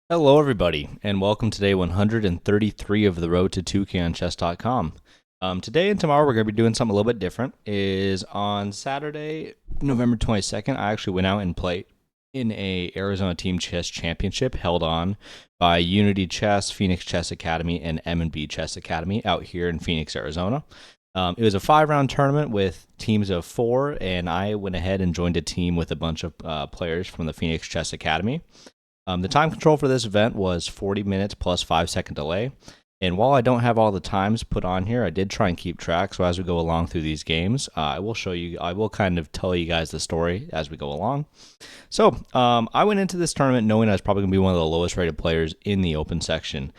Hello, everybody, and welcome to day 133 of the road to 2K on chess.com. Today and tomorrow, we're going to be doing something a little bit different. Is on Saturday, November 22nd, I actually went out and played in a Arizona Team Chess Championship held on by Unity Chess, Phoenix Chess Academy, and M&B Chess Academy out here in Phoenix, Arizona. It was a 5-round tournament with teams of 4, and I went ahead and joined a team with a bunch of players from the Phoenix Chess Academy. The time control for this event was 40 minutes plus 5-second delay. And while I don't have all the times put on here, I did try and keep track. So as we go along through these games, I will kind of tell you guys the story as we go along. So I went into this tournament knowing I was probably going to be one of the lowest rated players in the open section.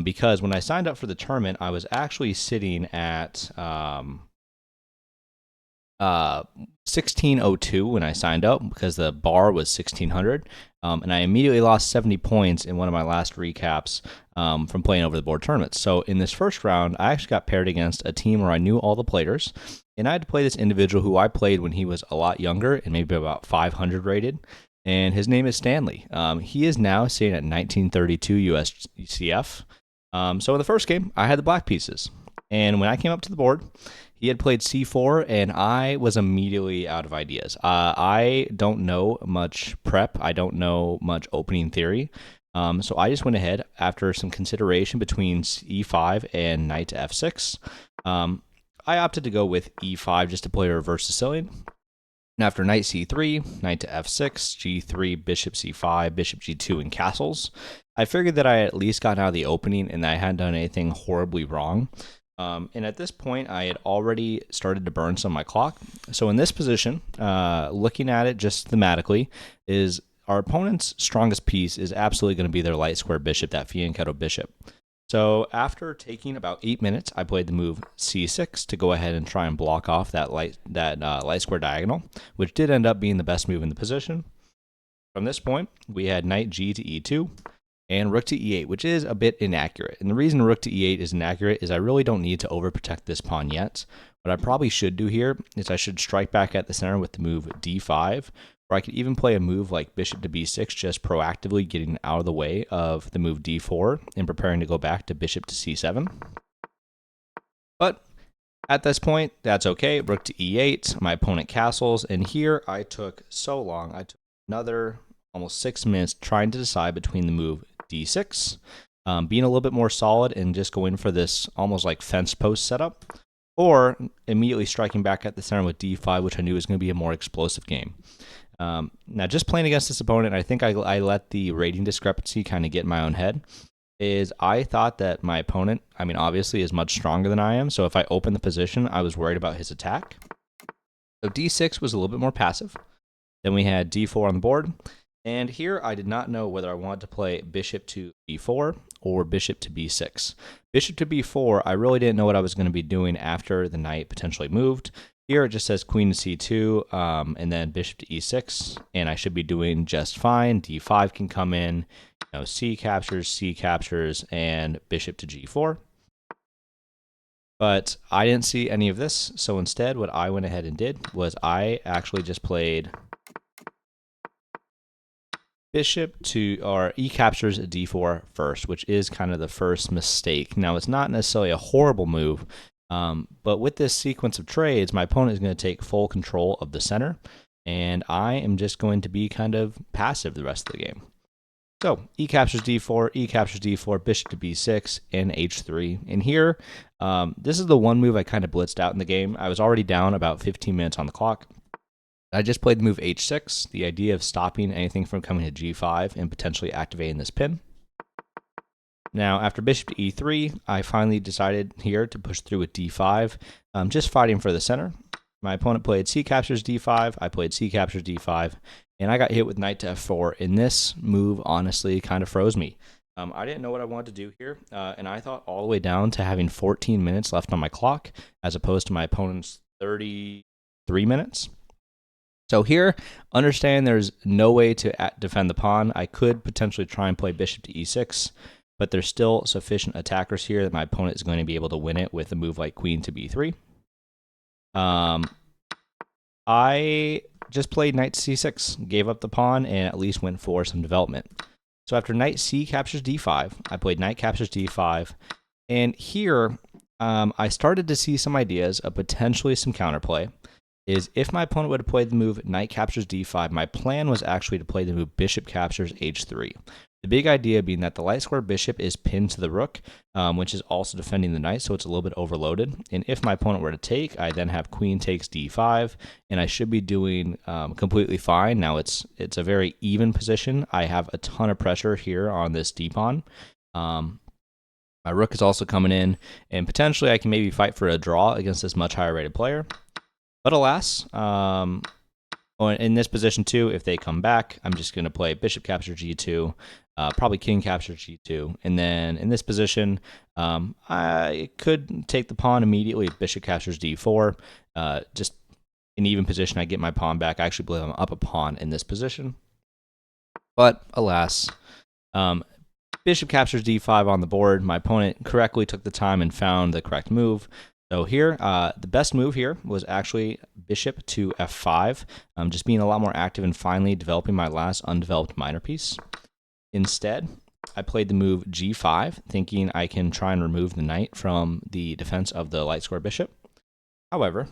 Because when I signed up for the tournament, I was actually sitting at 1602 when I signed up because the bar was 1600. And I immediately lost 70 points in one of my last recaps from playing over the board tournaments. So in this first round, I actually got paired against a team where I knew all the players, and I had to play this individual who I played when he was a lot younger and maybe about 500 rated. And his name is Stanley. He is now sitting at 1932 USCF. So in the first game, I had the black pieces. And when I came up to the board, he had played c4, and I was immediately out of ideas. I don't know much prep. I don't know much opening theory. So I just went ahead after some consideration between e5 and knight to f6. I opted to go with e5 just to play a reverse Sicilian. And after knight c3, knight to f6, g3, bishop c5, bishop g2, and castles, I figured that I had at least gotten out of the opening and that I hadn't done anything horribly wrong. And at this point, I had already started to burn some of my clock. So in this position, looking at it just thematically, is our opponent's strongest piece is absolutely going to be their light square bishop, that fianchetto bishop. So after taking about 8 minutes, I played the move c6 to go ahead and try and block off that light square diagonal, which did end up being the best move in the position. From this point, we had knight g to e2, and rook to e8, which is a bit inaccurate. And the reason rook to e8 is inaccurate is I really don't need to overprotect this pawn yet. What I probably should do here is I should strike back at the center with the move d5, or I could even play a move like bishop to b6, just proactively getting out of the way of the move d4 and preparing to go back to bishop to c7. But at this point, that's okay. Rook to e8, my opponent castles, and here I took so long. I took another almost 6 minutes trying to decide between the move d6, being a little bit more solid and just going for this almost like fence post setup, or immediately striking back at the center with d5, which I knew was going to be a more explosive game. Now, just playing against this opponent, I think I let the rating discrepancy kind of get in my own head. Is I thought that my opponent, obviously is much stronger than I am, so if I open the position, I was worried about his attack. So d6 was a little bit more passive. Then we had d4 on the board. And here I did not know whether I wanted to play bishop to b4 or bishop to b6. Bishop to b4, I really didn't know what I was going to be doing after the knight potentially moved. Here it just says queen to c2, and then bishop to e6, and I should be doing just fine. d5 can come in, c captures, and bishop to g4. But I didn't see any of this, so instead what I went ahead and did was I actually just played bishop to, or e captures d4 first, which is kind of the first mistake. Now, it's not necessarily a horrible move, but with this sequence of trades, my opponent is going to take full control of the center, and I am just going to be kind of passive the rest of the game. So, e captures d4, bishop to b6, and h3. And here, this is the one move I kind of blitzed out in the game. I was already down about 15 minutes on the clock. I just played the move h6, the idea of stopping anything from coming to g5 and potentially activating this pin. Now, after bishop to e3, I finally decided here to push through with d5, just fighting for the center. My opponent played c captures d5, I played c captures d5, and I got hit with knight to f4, and this move honestly kind of froze me. I didn't know what I wanted to do here, and I thought all the way down to having 14 minutes left on my clock, as opposed to my opponent's 33 minutes. So here, understand there's no way to defend the pawn. I could potentially try and play bishop to e6, but there's still sufficient attackers here that my opponent is going to be able to win it with a move like queen to b3. I just played knight to c6, gave up the pawn, and at least went for some development. So after knight c captures d5, I played knight captures d5, and here I started to see some ideas of potentially some counterplay. Is if my opponent would have played the move knight captures d5, my plan was actually to play the move bishop captures h3. The big idea being that the light square bishop is pinned to the rook, which is also defending the knight, so it's a little bit overloaded. And if my opponent were to take, I then have queen takes d5, and I should be doing completely fine. Now it's a very even position. I have a ton of pressure here on this d-pawn. My rook is also coming in, and potentially I can maybe fight for a draw against this much higher rated player. But alas, in this position too, if they come back, I'm just going to play bishop captures g2, probably king captures g2. And then in this position, I could take the pawn immediately, bishop captures d4. Just an even position, I get my pawn back. I actually believe I'm up a pawn in this position. But alas, bishop captures d5 on the board. My opponent correctly took the time and found the correct move. So here, the best move here was actually bishop to f5, just being a lot more active and finally developing my last undeveloped minor piece. Instead, I played the move g5, thinking I can try and remove the knight from the defense of the light square bishop. However,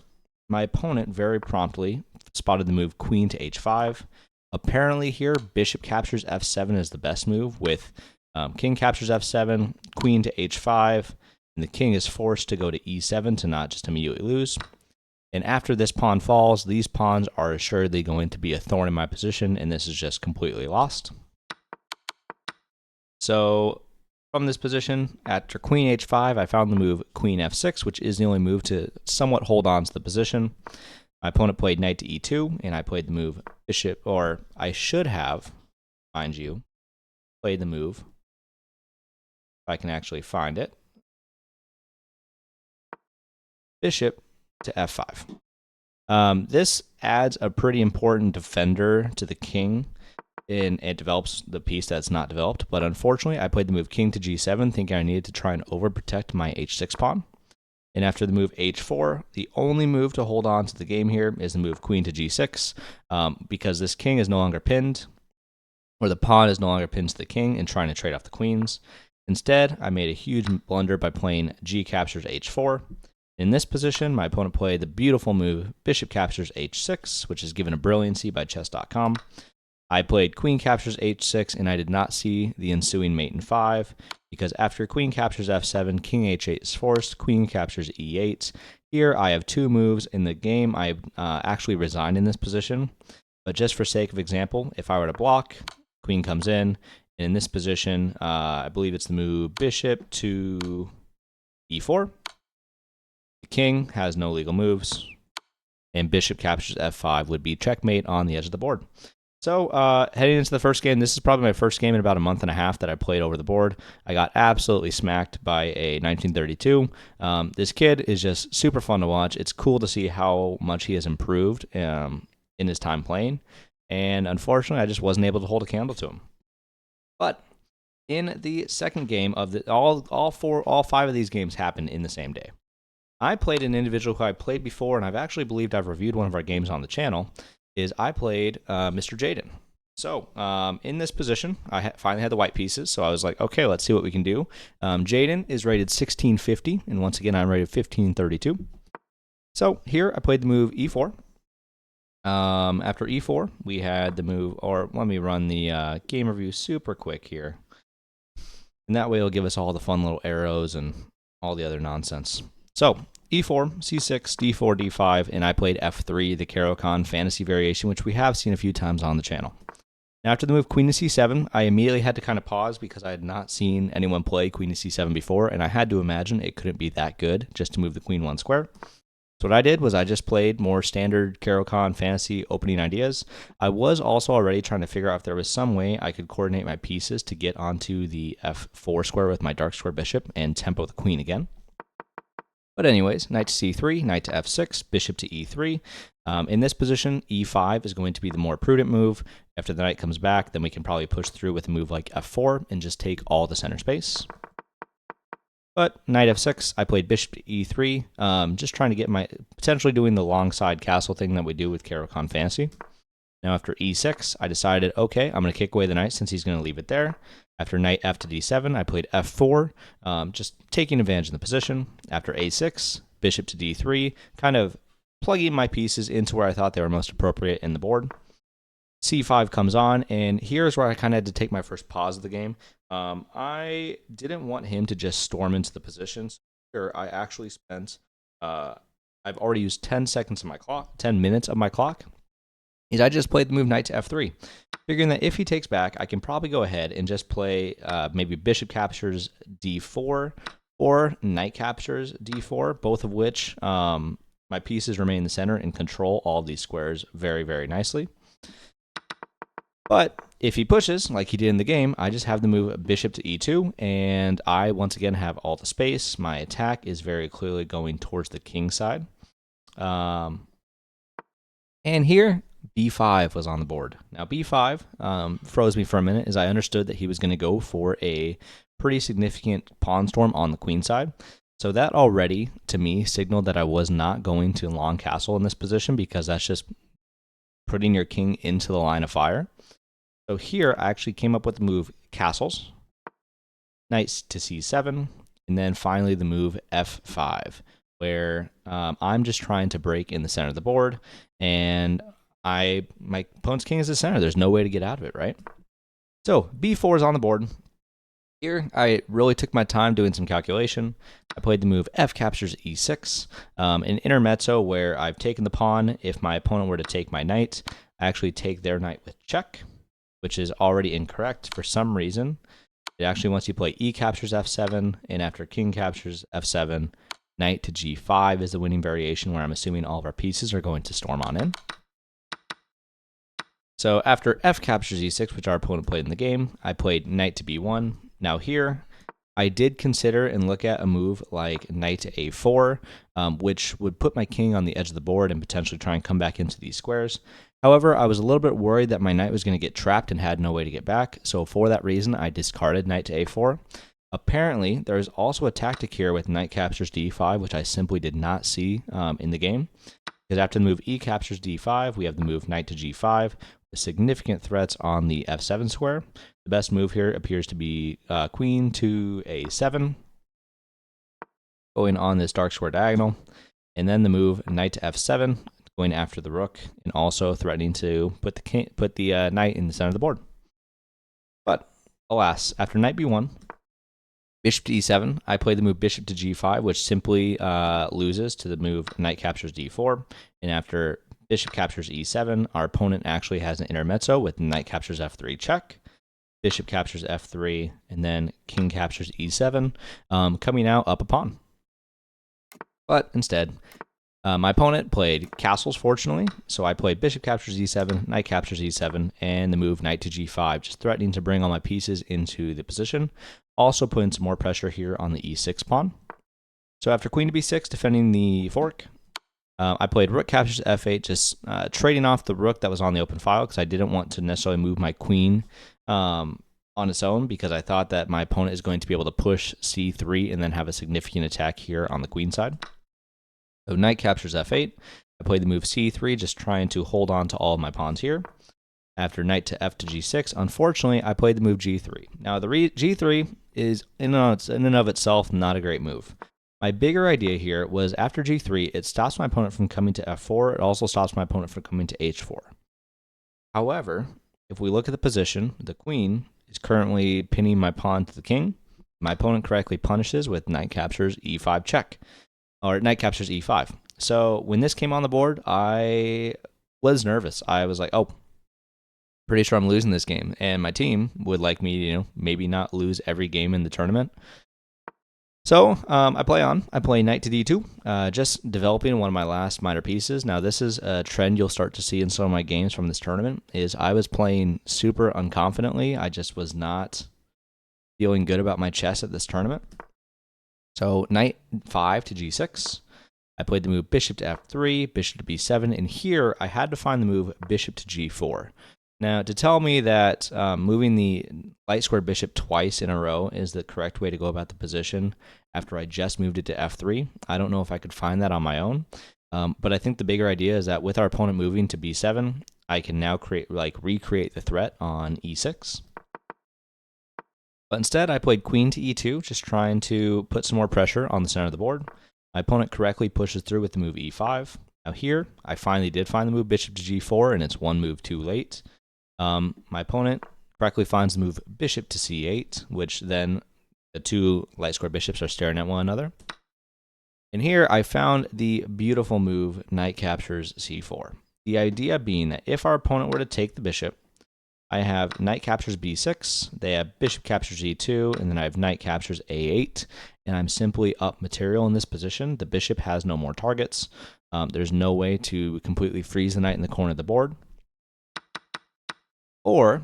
my opponent very promptly spotted the move queen to h5. Apparently here, bishop captures f7 is the best move, with king captures f7, queen to h5, and the king is forced to go to e7 to not just immediately lose. And after this pawn falls, these pawns are assuredly going to be a thorn in my position, and this is just completely lost. So from this position, after queen h5, I found the move queen f6, which is the only move to somewhat hold on to the position. My opponent played knight to e2, and I played the move bishop, or I should have, mind you, played the move, if I can actually find it, bishop to f5. This adds a pretty important defender to the king, and it develops the piece that's not developed. But unfortunately, I played the move king to g7, thinking I needed to try and overprotect my h6 pawn. And after the move h4, the only move to hold on to the game here is the move queen to g6, because this king is no longer pinned, or the pawn is no longer pinned to the king and trying to trade off the queens. Instead, I made a huge blunder by playing g captures h4. In this position, my opponent played the beautiful move bishop captures h6, which is given a brilliancy by chess.com. I played queen captures h6, and I did not see the ensuing mate in 5, because after queen captures f7, king h8 is forced, queen captures e8. Here, I have two moves in the game. I actually resigned in this position, but just for sake of example, if I were to block, queen comes in, and in this position, I believe it's the move bishop to e4. The king has no legal moves, and bishop captures f5 would be checkmate on the edge of the board. So heading into the first game, this is probably my first game in about a month and a half that I played over the board. I got absolutely smacked by a 1932. This kid is just super fun to watch. It's cool to see how much he has improved in his time playing, and unfortunately, I just wasn't able to hold a candle to him. But in the second game of all 5 of these games happened in the same day. I played an individual who I played before, and I've actually believed I've reviewed one of our games on the channel, is I played Mr. Jaden. So in this position, I finally had the white pieces, so I was like, okay, let's see what we can do. Jaden is rated 1650, and once again, I'm rated 1532. So here, I played the move e4. After e4, we had the move, or let me run the game review super quick here. And that way it'll give us all the fun little arrows and all the other nonsense. So e4, c6, d4, d5, and I played f3, the Caro-Kann fantasy variation, which we have seen a few times on the channel. Now, after the move queen to c7, I immediately had to kind of pause because I had not seen anyone play queen to c7 before, and I had to imagine it couldn't be that good just to move the queen one square. So what I did was I just played more standard Caro-Kann fantasy opening ideas. I was also already trying to figure out if there was some way I could coordinate my pieces to get onto the f4 square with my dark square bishop and tempo the queen again. But anyways, knight to c3, knight to f6, bishop to e3. In this position, e5 is going to be the more prudent move. After the knight comes back, then we can probably push through with a move like f4 and just take all the center space. But knight f6, I played bishop to e3, just trying to get potentially doing the long side castle thing that we do with Caro-Kann fantasy. Now after e6, I decided, okay, I'm going to kick away the knight since he's going to leave it there. After knight f to d7, I played f4, just taking advantage of the position. After a6, bishop to d3, kind of plugging my pieces into where I thought they were most appropriate in the board. c5 comes on, and here's where I kind of had to take my first pause of the game. I didn't want him to just storm into the position. So here I actually spent, I've already used 10 seconds of my clock, 10 minutes of my clock. I just played the move knight to f3, figuring that if he takes back, I can probably go ahead and just play maybe bishop captures d4 or knight captures d4, both of which my pieces remain in the center and control all of these squares very, very nicely. But if he pushes, like he did in the game, I just have the move bishop to e2, and I once again have all the space. My attack is very clearly going towards the king side. And here, b5 was on the board. Now, b5 froze me for a minute as I understood that he was going to go for a pretty significant pawn storm on the queen side. So that already, to me, signaled that I was not going to long castle in this position, because that's just putting your king into the line of fire. So here, I actually came up with the move castles, knight to c7, and then finally the move f5, where I'm just trying to break in the center of the board, and my opponent's king is the center. There's no way to get out of it, right? So b4 is on the board. Here, I really took my time doing some calculation. I played the move f captures e6, an intermezzo where I've taken the pawn. If my opponent were to take my knight, I actually take their knight with check, which is already incorrect for some reason. It actually wants you to play e captures f7, and after king captures f7, knight to g5 is the winning variation, where I'm assuming all of our pieces are going to storm on in. So after f captures e6, which our opponent played in the game, I played knight to b1. Now here, I did consider and look at a move like knight to a4, which would put my king on the edge of the board and potentially try and come back into these squares. However, I was a little bit worried that my knight was going to get trapped and had no way to get back, so for that reason, I discarded knight to a4. Apparently, there is also a tactic here with knight captures d5, which I simply did not see in the game. Because after the move e captures d5, we have the move knight to g5, with significant threats on the f7 square. The best move here appears to be queen to a7, going on this dark square diagonal, and then the move knight to f7, going after the rook, and also threatening to put the knight in the center of the board. But alas, after knight b1, bishop to e7, I play the move bishop to g5, which simply loses to the move knight captures d4. And after bishop captures e7, our opponent actually has an intermezzo with knight captures f3 check, bishop captures f3, and then king captures e7, coming out up a pawn. But instead, my opponent played castles, fortunately, so I played bishop captures e7, knight captures e7, and the move knight to g5, just threatening to bring all my pieces into the position, also putting some more pressure here on the e6 pawn. So after queen to b6, defending the fork, I played rook captures f8, just trading off the rook that was on the open file, because I didn't want to necessarily move my queen on its own, because I thought that my opponent is going to be able to push c3 and then have a significant attack here on the queen side. So knight captures f8. I played the move c3, just trying to hold on to all of my pawns here. After knight to f to g6, unfortunately, I played the move g3. Now, the g3 is, in and of itself, not a great move. My bigger idea here was after g3, it stops my opponent from coming to f4. It also stops my opponent from coming to h4. However, if we look at the position, the queen is currently pinning my pawn to the king. My opponent correctly punishes with knight captures e5 check, or knight captures e5. So when this came on the board, I was nervous. I was like, oh, pretty sure I'm losing this game. And my team would like me to, maybe not lose every game in the tournament. So I play on. I play knight to d2, just developing one of my last minor pieces. Now, this is a trend you'll start to see in some of my games from this tournament, is I was playing super unconfidently. I just was not feeling good about my chess at this tournament. So knight 5 to g6. I played the move bishop to f3, bishop to b7, and here I had to find the move bishop to g4. Now, to tell me that moving the light square bishop twice in a row is the correct way to go about the position after I just moved it to f3, I don't know if I could find that on my own. But I think the bigger idea is that with our opponent moving to b7, I can now recreate the threat on e6. But instead, I played queen to e2, just trying to put some more pressure on the center of the board. My opponent correctly pushes through with the move e5. Now here, I finally did find the move bishop to g4, and it's one move too late. My opponent correctly finds the move bishop to c8, which then the two light square bishops are staring at one another. And here I found the beautiful move knight captures c4. The idea being that if our opponent were to take the bishop, I have knight captures b6, they have bishop captures e2, and then I have knight captures a8, and I'm simply up material in this position. The bishop has no more targets. There's no way to completely freeze the knight in the corner of the board. Or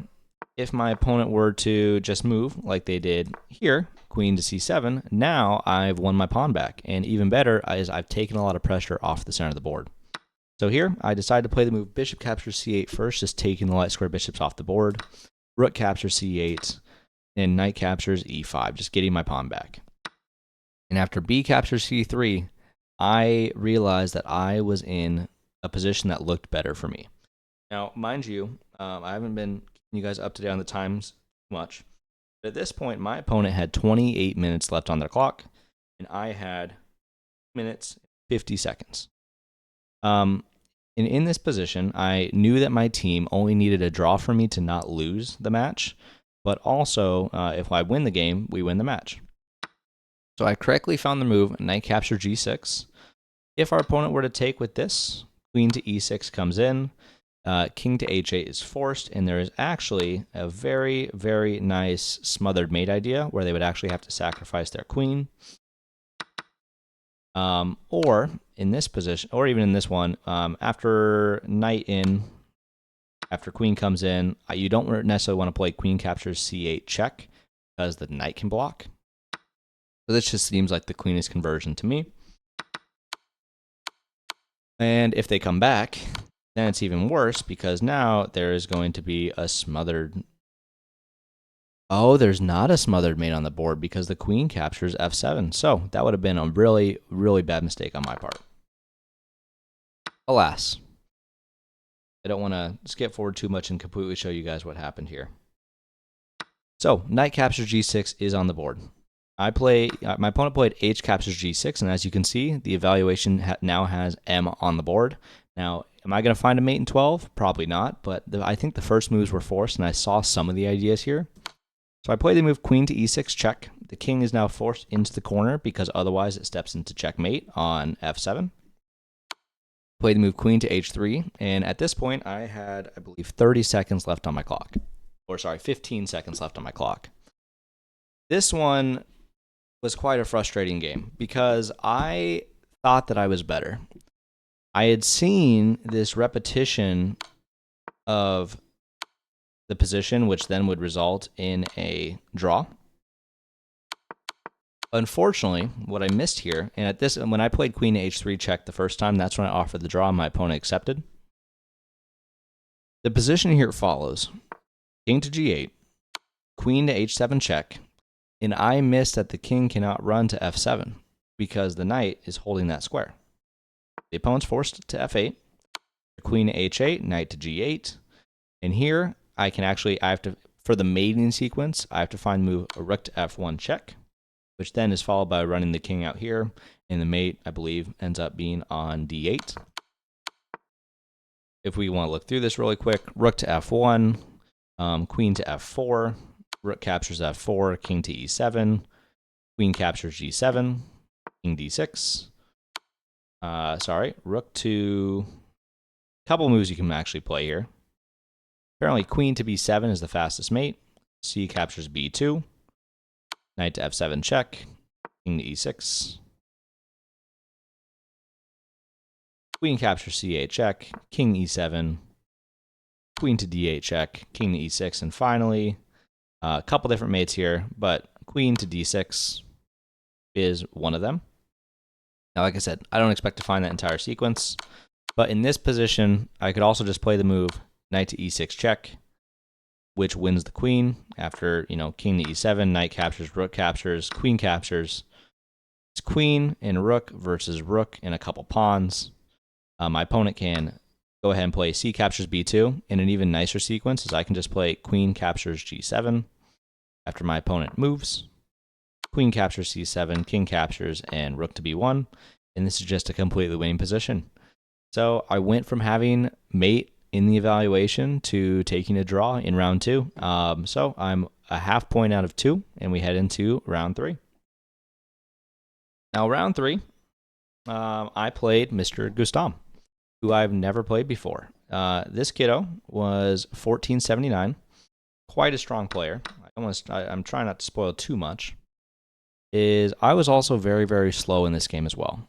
if my opponent were to just move like they did here, queen to c7, now I've won my pawn back. And even better is I've taken a lot of pressure off the center of the board. So here, I decided to play the move bishop captures c8 first, just taking the light square bishops off the board. Rook captures c8, and knight captures e5, just getting my pawn back. And after b captures c3, I realized that I was in a position that looked better for me. Now, mind you, I haven't been keeping you guys up to date on the times much. But at this point, my opponent had 28 minutes left on their clock, and I had minutes 50 seconds. And in this position, I knew that my team only needed a draw for me to not lose the match, but also if I win the game, we win the match. So I correctly found the move knight capture g6. If our opponent were to take with this, queen to e6 comes in, king to h8 is forced, and there is actually a very, very nice smothered mate idea where they would actually have to sacrifice their queen. Or in this position, or even in this one, after knight in, after queen comes in, you don't necessarily want to play queen captures c8 check because the knight can block. So this just seems like the cleanest conversion to me. And if they come back, then it's even worse because now there is going to be a smothered. Oh, there's not a smothered mate on the board because the queen captures f7. So that would have been a really, really bad mistake on my part. Alas, I don't want to skip forward too much and completely show you guys what happened here. So knight captures g6 is on the board. My opponent played h captures g6, and as you can see, the evaluation now has m on the board. Now, am I going to find a mate in 12? Probably not, but I think the first moves were forced, and I saw some of the ideas here. So I play the move queen to e6 check. The king is now forced into the corner because otherwise it steps into checkmate on f7. Play the move queen to h3, and at this point I had, I believe, 30 seconds left on my clock. Or sorry, 15 seconds left on my clock. This one was quite a frustrating game because I thought that I was better. I had seen this repetition of the position, which then would result in a draw. Unfortunately, what I missed here, and at this, when I played queen to h3 check the first time, that's when I offered the draw and my opponent accepted. The position here follows king to g8, queen to h7 check, and I missed that the king cannot run to f7 because the knight is holding that square. The opponent's forced to f8, queen to h8, knight to g8, and here I have to, for the mating sequence, I have to find the move rook to f1 check, which then is followed by running the king out here, and the mate, I believe, ends up being on d8. If we want to look through this really quick, rook to f1, queen to f4, rook captures f4, king to e7, queen captures g7, king d6. Rook to... couple moves you can actually play here. Apparently, queen to b7 is the fastest mate. C captures b2. Knight to f7 check. King to e6. Queen captures c8 check. King e7. Queen to d8 check. King to e6. And finally, a couple different mates here, but queen to d6 is one of them. Now, like I said, I don't expect to find that entire sequence, but in this position, I could also just play the move knight to e6 check, which wins the queen after, king to e7, knight captures, rook captures, queen captures. It's queen and rook versus rook and a couple pawns. My opponent can go ahead and play c captures b2. And an even nicer sequence is I can just play queen captures g7 after my opponent moves. Queen captures c7, king captures, and rook to b1. And this is just a completely winning position. So I went from having mate in the evaluation to taking a draw in round 2. So I'm a half point out of 2, and we head into round 3. Now, round 3, I played Mr. Gustam, who I've never played before. This kiddo was 1479, quite a strong player. I'm trying not to spoil too much. I was also very, very slow in this game as well.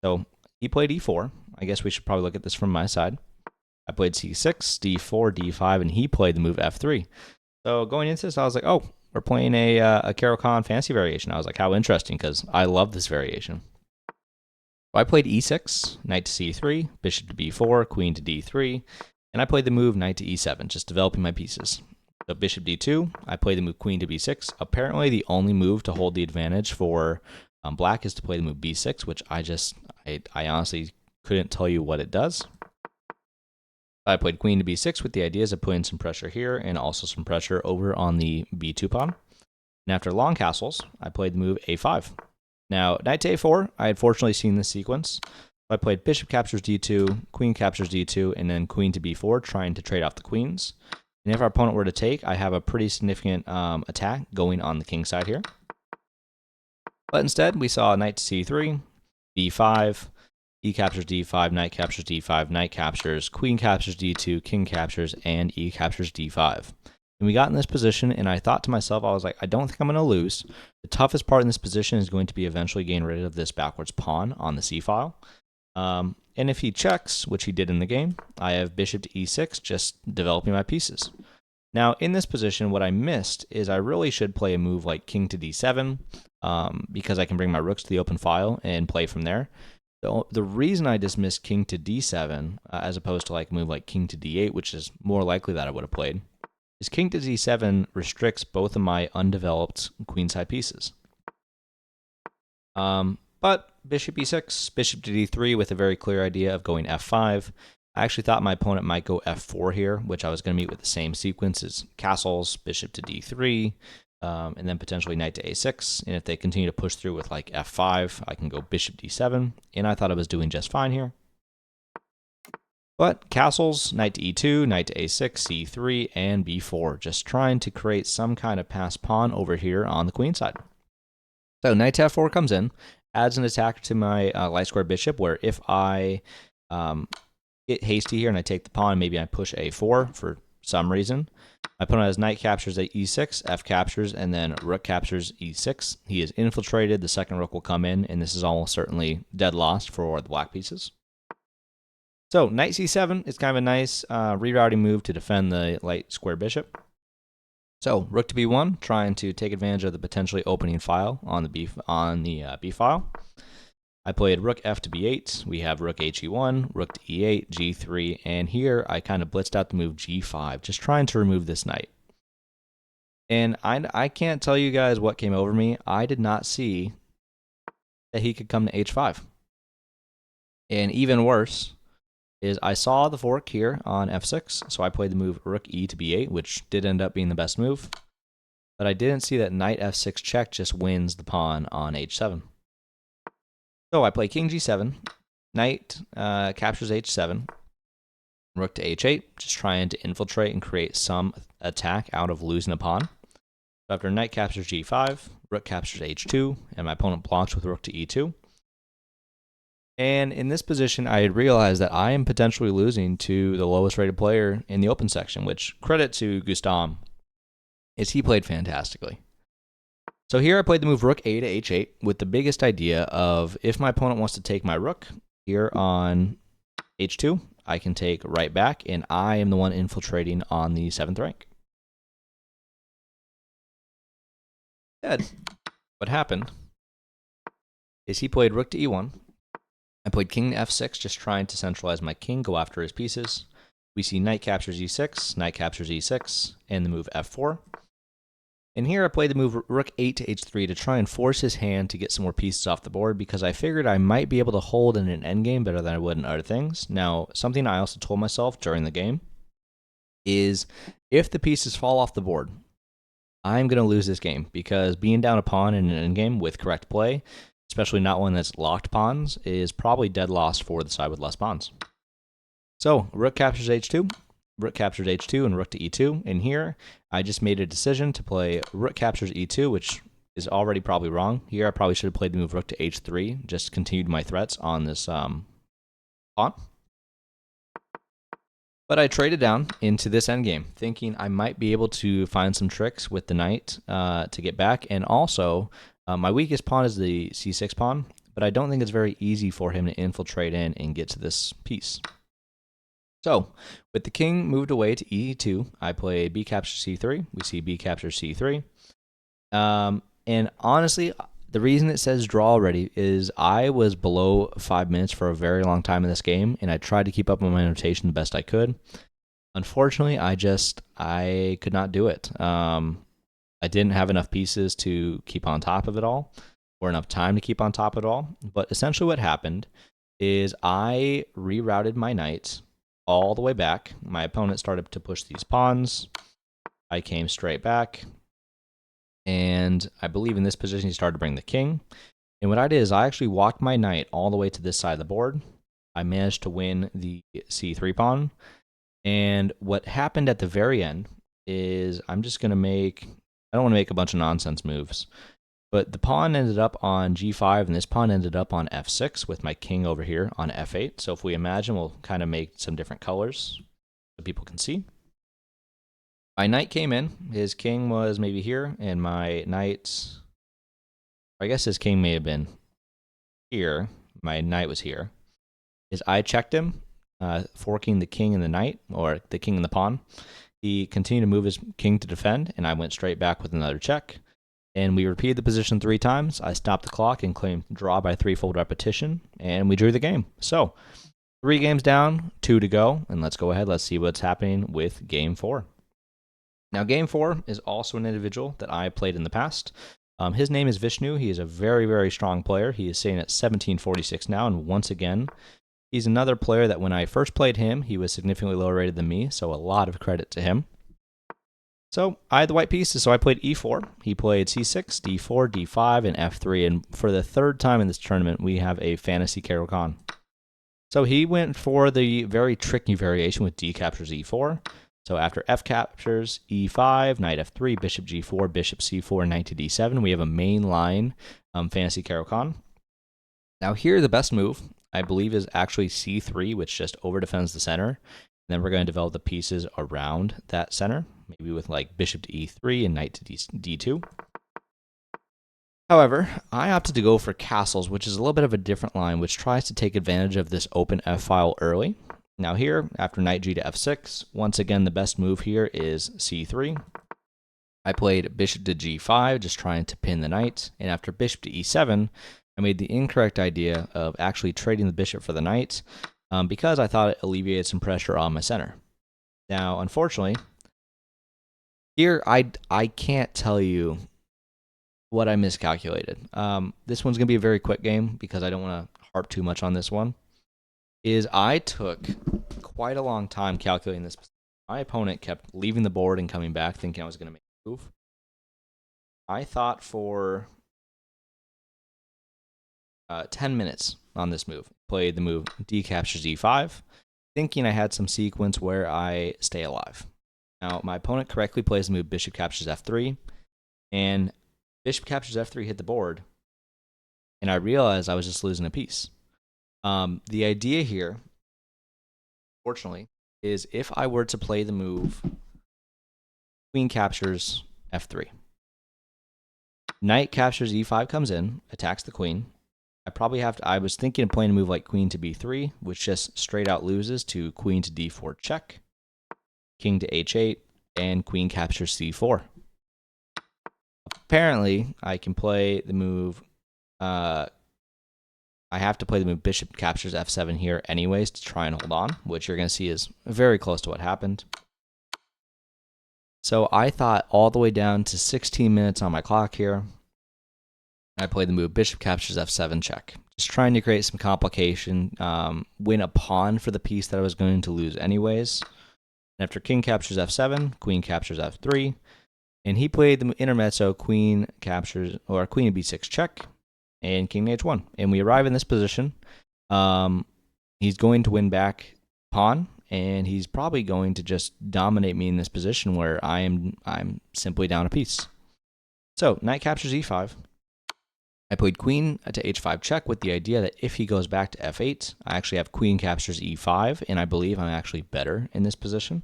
So he played e4. I guess we should probably look at this from my side. I played c6, d4, d5, and he played the move f3. So going into this, I was like, oh, we're playing a Caro-Kann fancy variation. I was like, how interesting, because I love this variation. So I played e6, knight to c3, bishop to b4, queen to d3, and I played the move knight to e7, just developing my pieces. So bishop d2, I played the move queen to b6. Apparently the only move to hold the advantage for black is to play the move b6, which I honestly couldn't tell you what it does. I played queen to b6 with the ideas of putting some pressure here and also some pressure over on the b2 pawn. And after long castles, I played the move a5. Now, knight to a4, I had fortunately seen this sequence. I played bishop captures d2, queen captures d2, and then queen to b4, trying to trade off the queens. And if our opponent were to take, I have a pretty significant attack going on the king side here. But instead, we saw knight to c3, b5, e captures d5, knight captures d5, knight captures, queen captures d2, king captures, and e captures d5. And we got in this position, and I thought to myself, I was like, I don't think I'm going to lose. The toughest part in this position is going to be eventually getting rid of this backwards pawn on the c-file. And if he checks, which he did in the game, I have bishop to e6, just developing my pieces. Now, in this position, what I missed is I really should play a move like king to d7, because I can bring my rooks to the open file and play from there. The reason I dismissed king to d7 as opposed to like a move like king to d8, which is more likely that I would have played, is king to d7 restricts both of my undeveloped queenside pieces. But bishop e6, bishop to d3 with a very clear idea of going f5. I actually thought my opponent might go f4 here, which I was going to meet with the same sequence as castles, bishop to d3, and then potentially knight to a6. And if they continue to push through with like f5, I can go bishop d7. And I thought I was doing just fine here. But castles, knight to e2, knight to a6, c3, and b4. Just trying to create some kind of passed pawn over here on the queen side. So knight to f4 comes in, adds an attack to my light square bishop, where if I get hasty here and I take the pawn, maybe I push a4 for some reason. My opponent has knight captures at e6, f captures, and then rook captures e6. He is infiltrated, the second rook will come in, and this is almost certainly dead lost for the black pieces. So knight c7 is kind of a nice rerouting move to defend the light square bishop. So rook to b1, trying to take advantage of the potentially opening file on the b file. I played rook f to b8. We have rook he1, rook to e8, g3, and here I kind of blitzed out the move g5, just trying to remove this knight. And I can't tell you guys what came over me. I did not see that he could come to h5. And even worse is I saw the fork here on f6, so I played the move rook e to b8, which did end up being the best move. But I didn't see that knight f6 check just wins the pawn on h7. So I play king g7, knight captures h7, rook to h8, just trying to infiltrate and create some attack out of losing a pawn. So after knight captures g5, rook captures h2, and my opponent blocks with rook to e2. And in this position, I had realized that I am potentially losing to the lowest rated player in the open section, which, credit to Gustam, is he played fantastically. So here I played the move rook a to h8 with the biggest idea of if my opponent wants to take my rook here on h2, I can take right back, and I am the one infiltrating on the 7th rank. Instead, what happened is he played rook to e1. I played king to f6, just trying to centralize my king, go after his pieces. We see knight captures e6, knight captures e6, and the move f4. And here I played the move rook 8 to h3 to try and force his hand to get some more pieces off the board because I figured I might be able to hold in an endgame better than I would in other things. Now, something I also told myself during the game is if the pieces fall off the board, I'm going to lose this game because being down a pawn in an endgame with correct play, especially not one that's locked pawns, is probably dead loss for the side with less pawns. So, rook captures h2, rook captures h2, and rook to e2. And here, I just made a decision to play rook captures e2, which is already probably wrong. Here, I probably should have played the move rook to h3, just continued my threats on this pawn. But I traded down into this endgame, thinking I might be able to find some tricks with the knight to get back. And also, my weakest pawn is the c6 pawn, but I don't think it's very easy for him to infiltrate in and get to this piece. So, with the king moved away to e2, I play b captures c3. We see b captures c3. And honestly, the reason it says draw already is I was below 5 minutes for a very long time in this game, and I tried to keep up on my notation the best I could. Unfortunately, I could not do it. I didn't have enough pieces to keep on top of it all, or enough time to keep on top of it all. But essentially what happened is I rerouted my knight all the way back. My opponent started to push these pawns. I came straight back. And I believe in this position, he started to bring the king. And what I did is I actually walked my knight all the way to this side of the board. I managed to win the c3 pawn. And what happened at the very end is I'm just going to make, I don't want to make a bunch of nonsense moves, but the pawn ended up on g5, and this pawn ended up on f6 with my king over here on f8. So if we imagine, we'll kind of make some different colors so people can see. My knight came in, his king was maybe here, and my knight, I guess his king may have been here, my knight was here, is I checked him, forking the king and the knight, or the king and the pawn. He continued to move his king to defend, and I went straight back with another check. And we repeated the position 3 times. I stopped the clock and claimed draw by 3-fold repetition, and we drew the game. So, 3 games down, 2 to go, and let's go ahead, let's see what's happening with game 4. Now, game 4 is also an individual that I played in the past. His name is Vishnu. He is a very, very strong player. He is sitting at 1746 now, and once again, he's another player that when I first played him, he was significantly lower rated than me, so a lot of credit to him. So I had the white pieces, so I played e4. He played c6, d4, d5, and f3, and for the 3rd time in this tournament, we have a fantasy Caro-Kann. So he went for the very tricky variation with d captures e4. So after f captures e5, knight f3, bishop g4, bishop c4, knight to d7, we have a main line fantasy Caro-Kann. Now here, the best move, I believe, is actually c3, which just over-defends the center. And then we're going to develop the pieces around that center, maybe with like bishop to e3 and knight to d2. However, I opted to go for castles, which is a little bit of a different line, which tries to take advantage of this open f-file early. Now here, after knight g to f6, once again, the best move here is c3. I played bishop to g5, just trying to pin the knight. And after bishop to e7, I made the incorrect idea of actually trading the bishop for the knight because I thought it alleviated some pressure on my center. Now, unfortunately, here I can't tell you what I miscalculated. This one's going to be a very quick game because I don't want to harp too much on this one. I took quite a long time calculating this. My opponent kept leaving the board and coming back thinking I was going to make a move. I thought for 10 minutes on this move. Played the move d captures e5, thinking I had some sequence where I stay alive. Now, my opponent correctly plays the move bishop captures f3, and bishop captures f3 hit the board, and I realized I was just losing a piece. The idea here, fortunately, is if I were to play the move queen captures f3, knight captures e5 comes in, attacks the queen. I was thinking of playing a move like queen to b3, which just straight out loses to queen to d4 check, king to h8, and queen captures c4. Apparently, I can play the move, I have to play the move bishop captures f7 here anyways to try and hold on, which you're going to see is very close to what happened. So I thought all the way down to 16 minutes on my clock here. I played the move bishop captures f7 check, just trying to create some complication, win a pawn for the piece that I was going to lose anyways. And after king captures f7, queen captures f3, and he played the intermezzo queen captures or queen b6 check, and king h1, and we arrive in this position. He's going to win back pawn, and he's probably going to just dominate me in this position where I'm simply down a piece. So knight captures e5. I played queen to h5 check with the idea that if he goes back to f8, I actually have queen captures e5, and I believe I'm actually better in this position.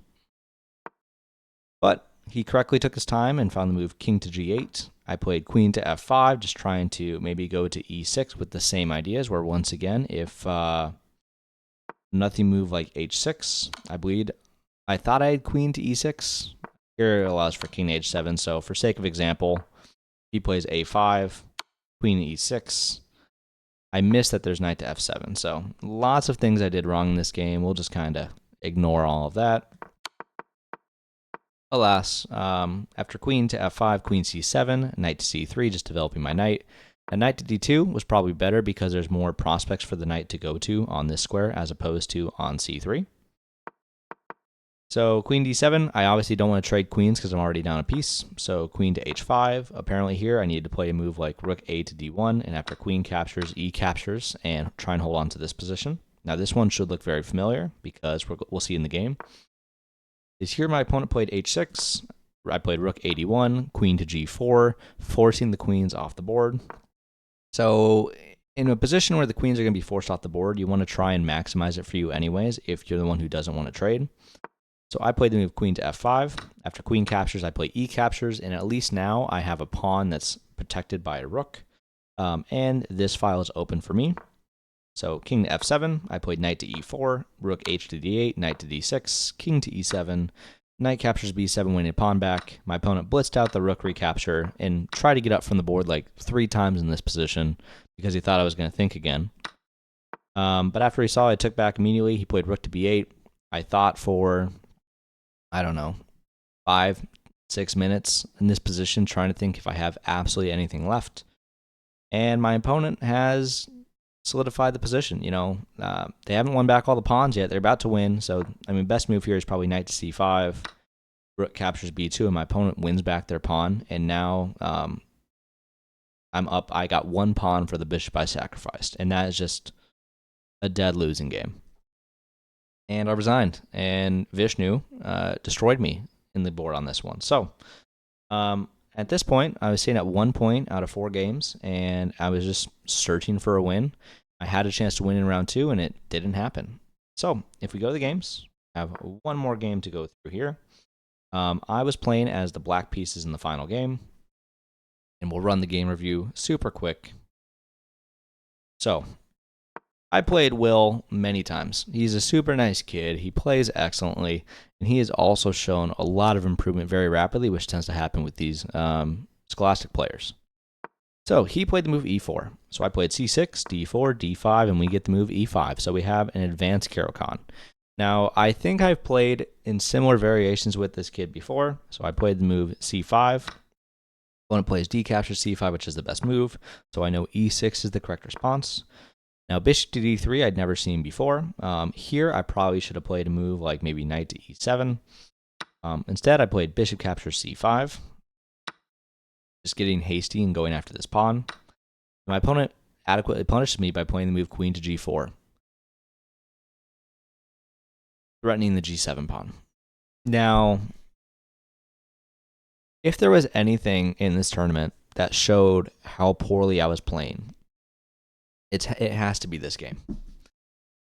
But he correctly took his time and found the move king to g8. I played queen to f5, just trying to maybe go to e6 with the same ideas, where once again, if nothing move like h6, I thought I had queen to e6. Here it allows for king to h7, so for sake of example, he plays a5, queen to e6. I missed that there's knight to f7, so lots of things I did wrong in this game. We'll just kind of ignore all of that. Alas, after queen to f5, queen c7, knight to c3, just developing my knight. And knight to d2 was probably better because there's more prospects for the knight to go to on this square as opposed to on c3. So queen d7, I obviously don't want to trade queens because I'm already down a piece. So queen to h5. Apparently here I need to play a move like rook a to d1, and after queen captures, e captures, and try and hold on to this position. Now this one should look very familiar because we'll see in the game. Is here my opponent played h6. I played rook a1, queen to g4, forcing the queens off the board. So in a position where the queens are going to be forced off the board, you want to try and maximize it for you anyways if you're the one who doesn't want to trade. So I played the move queen to f5. After queen captures, I play e captures, and at least now I have a pawn that's protected by a rook, and this file is open for me. So king to f7, I played knight to e4, rook h to d8, knight to d6, king to e7, knight captures b7, winning pawn back. My opponent blitzed out the rook recapture and tried to get up from the board like 3 times in this position because he thought I was going to think again. But after he saw I took back immediately, he played rook to b8. I thought for, I don't know, 5-6 minutes in this position, trying to think if I have absolutely anything left. And my opponent has solidified the position. You know, they haven't won back all the pawns yet. They're about to win. So, I mean, best move here is probably knight to c5. Rook captures b2, and my opponent wins back their pawn. And now I'm up. I got 1 pawn for the bishop I sacrificed. And that is just a dead losing game. And I resigned. And Vishnu destroyed me in the board on this one. So, at this point, I was sitting at 1 point out of 4 games, and I was just searching for a win. I had a chance to win in round 2, and it didn't happen. So, if we go to the games, I have one more game to go through here. I was playing as the black pieces in the final game, and we'll run the game review super quick. So, I played Will many times. He's a super nice kid. He plays excellently, and he has also shown a lot of improvement very rapidly, which tends to happen with these Scholastic players. So he played the move e4. So I played c6, d4, d5, and we get the move e5. So we have an advanced Caro-Kann. Now, I think I've played in similar variations with this kid before. So I played the move c5. Opponent plays d captures c5, which is the best move. So I know e6 is the correct response. Now, bishop to d3, I'd never seen before. Here, I probably should have played a move like maybe knight to e7. Instead, I played bishop captures c5. Just getting hasty and going after this pawn. My opponent adequately punished me by playing the move queen to g4, threatening the g7 pawn. Now, if there was anything in this tournament that showed how poorly I was playing, it has to be this game.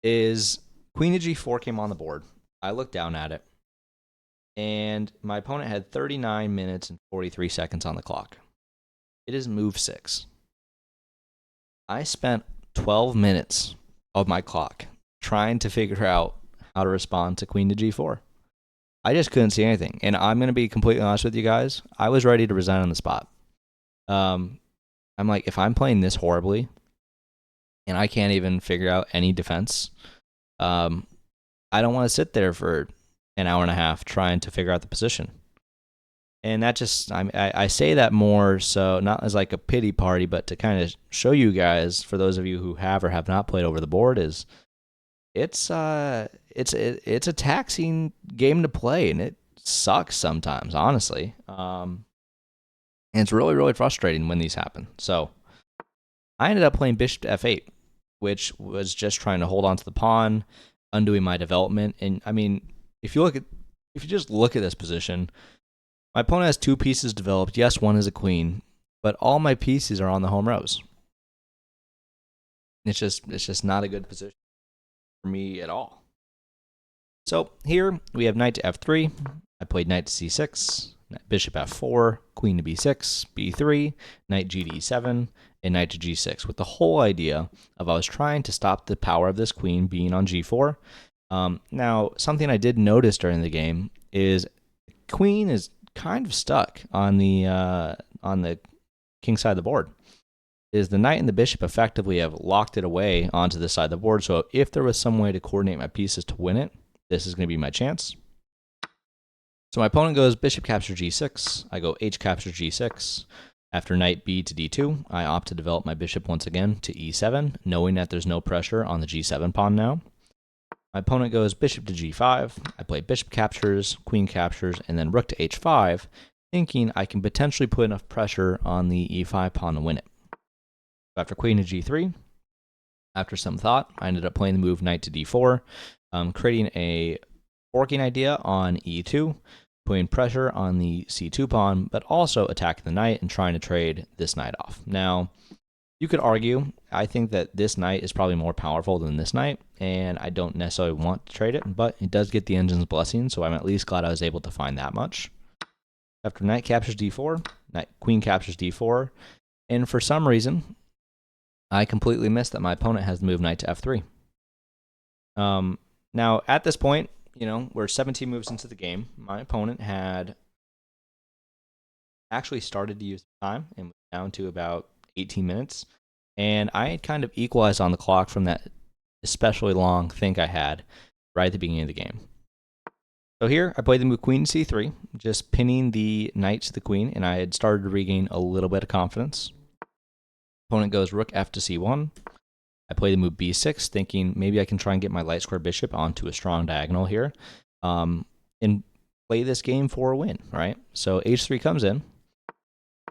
Is queen to g4 came on the board. I looked down at it, and my opponent had 39 minutes and 43 seconds on the clock. It is move 6. I spent 12 minutes of my clock trying to figure out how to respond to queen to g4. I just couldn't see anything, and I'm going to be completely honest with you guys. I was ready to resign on the spot. I'm like, if I'm playing this horribly, and I can't even figure out any defense, I don't want to sit there for an hour and a half trying to figure out the position. And that just, I say that more so not as like a pity party, but to kind of show you guys, for those of you who have or have not played over the board, is it's a taxing game to play, and it sucks sometimes, honestly. And it's really really frustrating when these happen. So I ended up playing bishop to f8, which was just trying to hold on to the pawn, undoing my development. And I mean, if you just look at this position, my opponent has 2 pieces developed. Yes, one is a queen, but all my pieces are on the home rows. It's just not a good position for me at all. So here we have knight to f3. I played knight to c6, bishop f4, queen to b6, b3, knight g to e7, and knight to g6, with the whole idea of I was trying to stop the power of this queen being on g4. Now, something I did notice during the game is queen is kind of stuck on the king side of the board. Is the knight and the bishop effectively have locked it away onto this side of the board. So if there was some way to coordinate my pieces to win it, this is going to be my chance. So my opponent goes bishop captures g6. I go h captures g6. After knight b to d2, I opt to develop my bishop once again to e7, knowing that there's no pressure on the g7 pawn now. My opponent goes bishop to g5. I play bishop captures, queen captures, and then rook to h5, thinking I can potentially put enough pressure on the e5 pawn to win it. After queen to g3, after some thought, I ended up playing the move knight to d4, creating a forking idea on e2, putting pressure on the c2 pawn, but also attacking the knight and trying to trade this knight off. Now, you could argue, I think that this knight is probably more powerful than this knight, and I don't necessarily want to trade it, but it does get the engine's blessing, so I'm at least glad I was able to find that much. After knight captures d4, queen captures d4, and for some reason, I completely missed that my opponent has the move knight to f3. Now, at this point, we're 17 moves into the game. My opponent had actually started to use time and was down to about 18 minutes. And I had kind of equalized on the clock from that especially long think I had right at the beginning of the game. So here, I played the move queen to c3, just pinning the knight to the queen, and I had started to regain a little bit of confidence. Opponent goes rook f to c1. I play the move b6, thinking maybe I can try and get my light square bishop onto a strong diagonal here, and play this game for a win, right? So h3 comes in,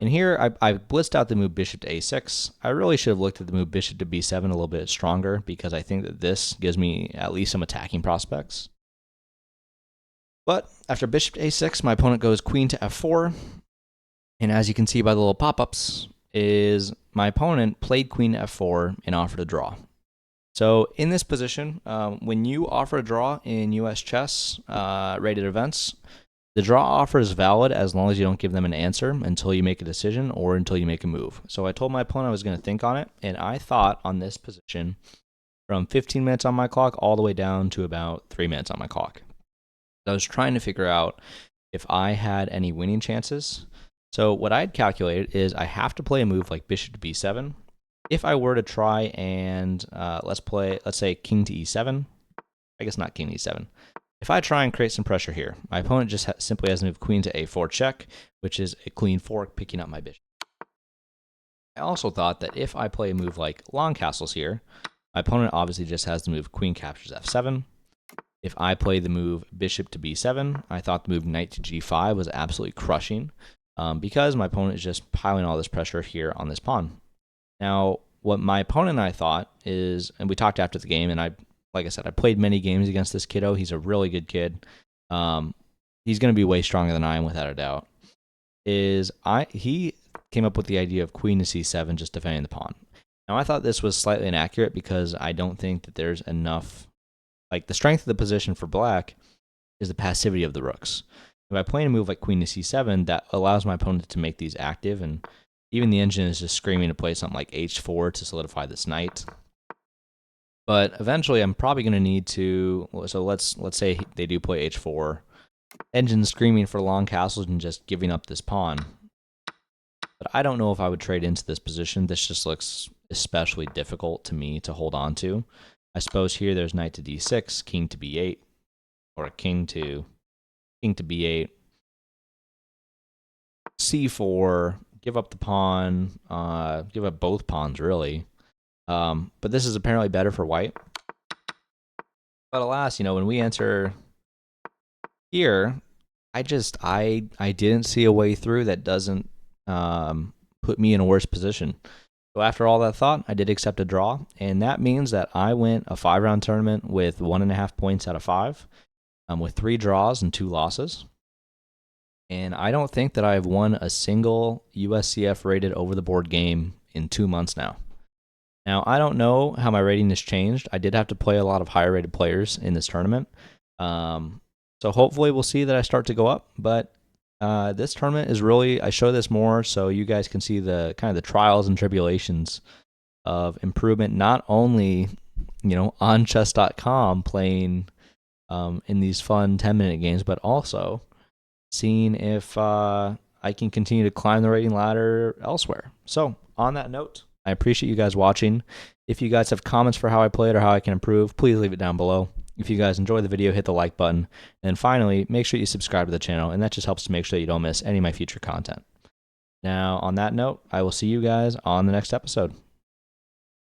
and here I blitzed out the move bishop to a6. I really should have looked at the move bishop to b7 a little bit stronger, because I think that this gives me at least some attacking prospects. But after bishop to a6, my opponent goes queen to f4, and as you can see by the little pop-ups, is my opponent played queen to f4 and offered a draw. So in this position, when you offer a draw in US chess rated events, the draw offer is valid as long as you don't give them an answer until you make a decision or until you make a move. So I told my opponent I was going to think on it, and I thought on this position from 15 minutes on my clock all the way down to about 3 minutes on my clock. I was trying to figure out if I had any winning chances. So what I had calculated is I have to play a move like bishop to b7. If I were to try and let's say king to e7, I guess not king to e7. If I try and create some pressure here, my opponent just simply has to move queen to a4 check, which is a clean fork picking up my bishop. I also thought that if I play a move like long castles here, my opponent obviously just has to move queen captures f7. If I play the move bishop to b7, I thought the move knight to g5 was absolutely crushing, because my opponent is just piling all this pressure here on this pawn. Now, what my opponent and I thought is, and we talked after the game, and like I said, I played many games against this kiddo. He's a really good kid. He's going to be way stronger than I am, without a doubt. He came up with the idea of queen to c7, just defending the pawn. Now, I thought this was slightly inaccurate because I don't think that there's enough, like the strength of the position for black is the passivity of the rooks. If I play a move like queen to c7, that allows my opponent to make these active, and even the engine is just screaming to play something like h4 to solidify this knight. But eventually, I'm probably going to need to. So let's say they do play h4. Engine screaming for long castles and just giving up this pawn. But I don't know if I would trade into this position. This just looks especially difficult to me to hold on to. I suppose here there's knight to d6, king to b8, or king to b8. c4, give up the pawn, give up both pawns really. But this is apparently better for white. But alas, when we enter here, I didn't see a way through that doesn't put me in a worse position. So after all that thought, I did accept a draw, and that means that I went a 5-round tournament with 1.5 points out of 5, with 3 draws and 2 losses. And I don't think that I have won a single USCF rated over the board game in 2 months now. Now, I don't know how my rating has changed. I did have to play a lot of higher rated players in this tournament. So hopefully we'll see that I start to go up. But this tournament is really, I show this more so you guys can see the kind of the trials and tribulations of improvement, not only, on chess.com playing in these fun 10-minute games, but also seeing if I can continue to climb the rating ladder elsewhere. So on that note, I appreciate you guys watching. If you guys have comments for how I played or how I can improve, please leave it down below. If you guys enjoy the video, hit the like button. And finally, make sure you subscribe to the channel, and that just helps to make sure that you don't miss any of my future content. Now, on that note, I will see you guys on the next episode.